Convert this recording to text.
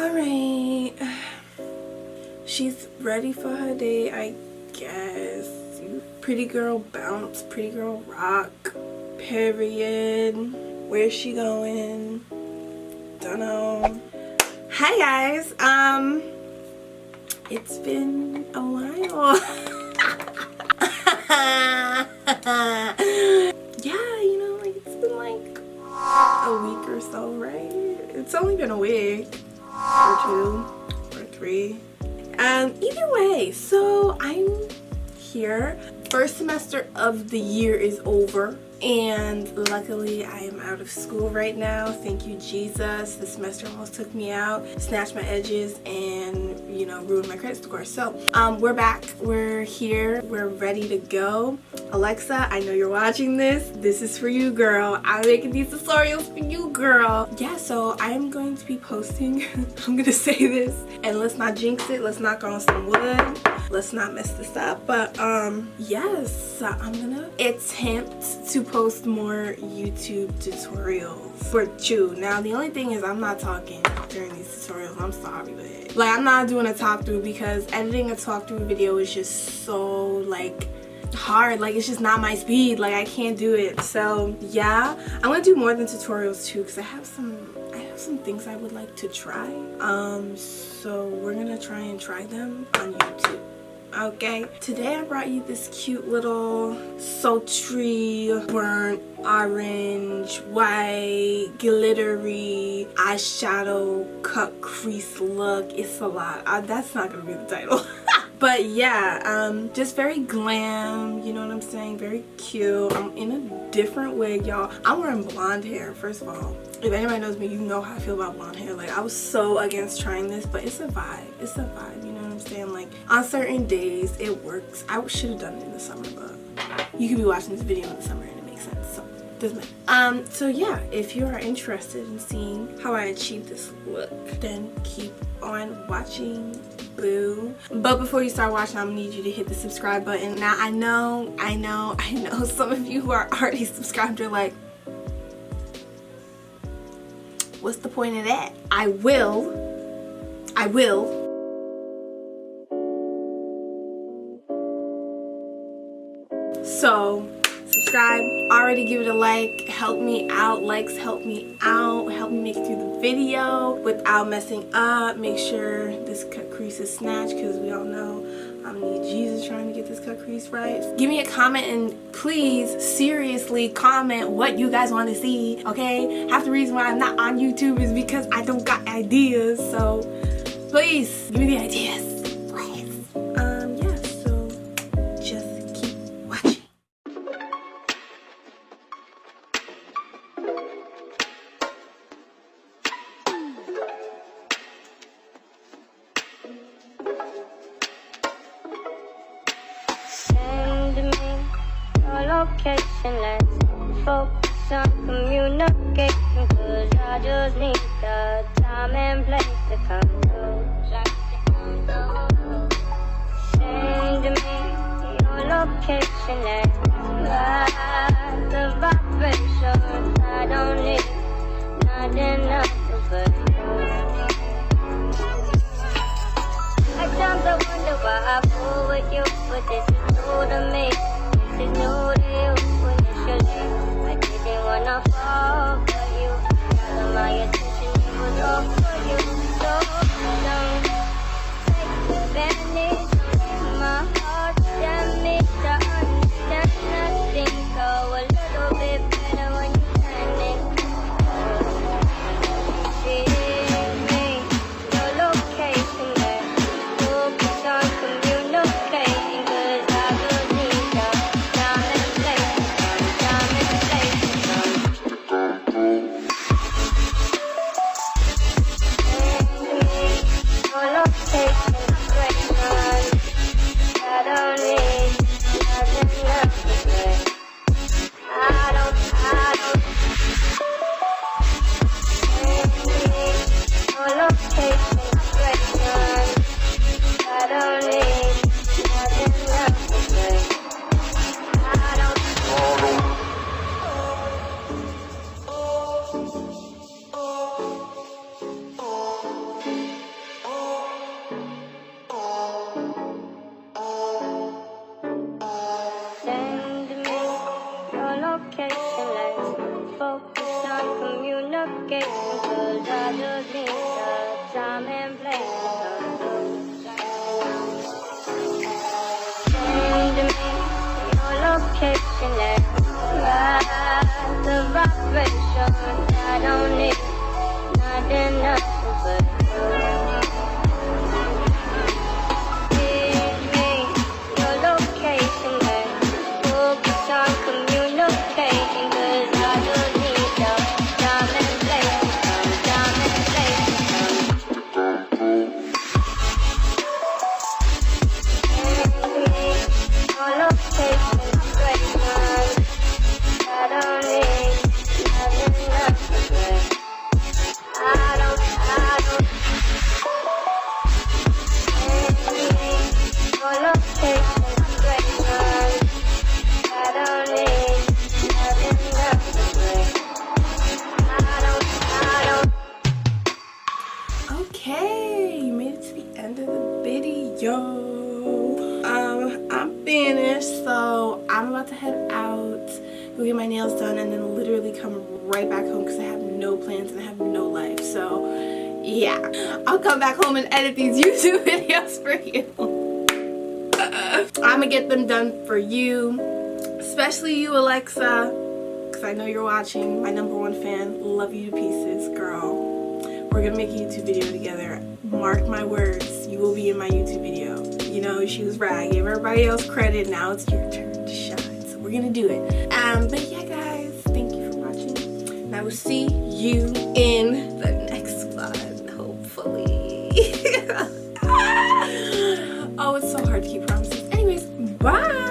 Alright, she's ready for her day, I guess. Pretty girl bounce, pretty girl rock, period. Where's she going? Dunno. Hi guys, it's been a while. Yeah, you know, like it's been like a week or so, right? It's only been a week or 2 or 3. Either way, so I'm here. First semester of the year is over, and luckily I am out of school right now. Thank you, Jesus. The semester almost took me out, snatched my edges, and you know, ruined my credit score. So we're back, we're here, we're ready to go. Alexa, I know you're watching this. This is for you, girl. I'm making these tutorials for you, girl. Yeah, so I am going to be posting I'm gonna say this, and let's not jinx it, let's knock on some wood, let's not mess this up, but yes, I'm gonna attempt to post more YouTube tutorials for you. Now the only thing is I'm not talking during these tutorials. I'm sorry, but like I'm not doing a talk through because editing a talk through video is just so like hard. Like it's just not my speed. Like I can't do it. So yeah, I'm gonna do more than tutorials too because I have some things I would like to try. So we're gonna try them on YouTube. Okay, today I brought you this cute little sultry, burnt orange, white, glittery eyeshadow cut crease look. It's a lot. That's not gonna be the title. But yeah, just very glam, you know what I'm saying? Very cute. I'm in a different wig, y'all. I'm wearing blonde hair, first of all. If anybody knows me, you know how I feel about blonde hair. Like, I was so against trying this, but it's a vibe. It's a vibe, you know what I'm saying? Like, on certain days, it works. I should have done it in the summer, but you could be watching this video in the summer and it makes sense, so it doesn't matter. So yeah, if you are interested in seeing how I achieve this look, then keep on watching, boo. But before you start watching, I'm gonna need you to hit the subscribe button. Now, I know some of you who are already subscribed are like, what's the point of that? I will. So, subscribe, already give it a like, help me out, likes help me out, help me make it through the video without messing up. Make sure this cut crease is snatched because we all know I'm gonna need Jesus trying to get this cut crease right. Give me a comment and please, seriously comment what you guys want to see, okay? Half the reason why I'm not on YouTube is because I don't got ideas, so please, give me the ideas. Yeah, so just keep watching. Send me your location, let's focus on communication, cause I just need the time and place to come through. Send me your location, let's ride the vibrations. I don't need nothing else but you. At times I wonder why I fool with you, but this is new to me. This is new to you. Initially, I didn't wanna fall for you. Gather my attention, it was all for you. So don't take advantage of my heart. Damn me to understand. time and place. Send me your location and ride the vibration. I don't need nothing else but you. Give me your location and focus on communicating, 'cause I don't need your time and place. Time and place. Send me your location straight on. I don't need nothing else but I don't. Send me your location straight on. I don't need nothing else but I don't. Okay, you made it to the end of the video. I'm finished, so I'm about to head out, go get my nails done, and then literally come right back home because I have no plans and I have no life. So yeah, I'll come back home and edit these YouTube videos for you. I'm gonna get them done for you, especially you, Alexa, because I know you're watching. My #1 fan. Love you to pieces, girl. We're gonna make a YouTube video together. Mark my words, you will be in my YouTube video. You know, she was right. I gave everybody else credit. Now it's your turn to shine. So we're gonna do it. But yeah, guys, thank you for watching. And I will see you in the next one, hopefully. Oh, it's so hard to keep promises. Anyways, bye.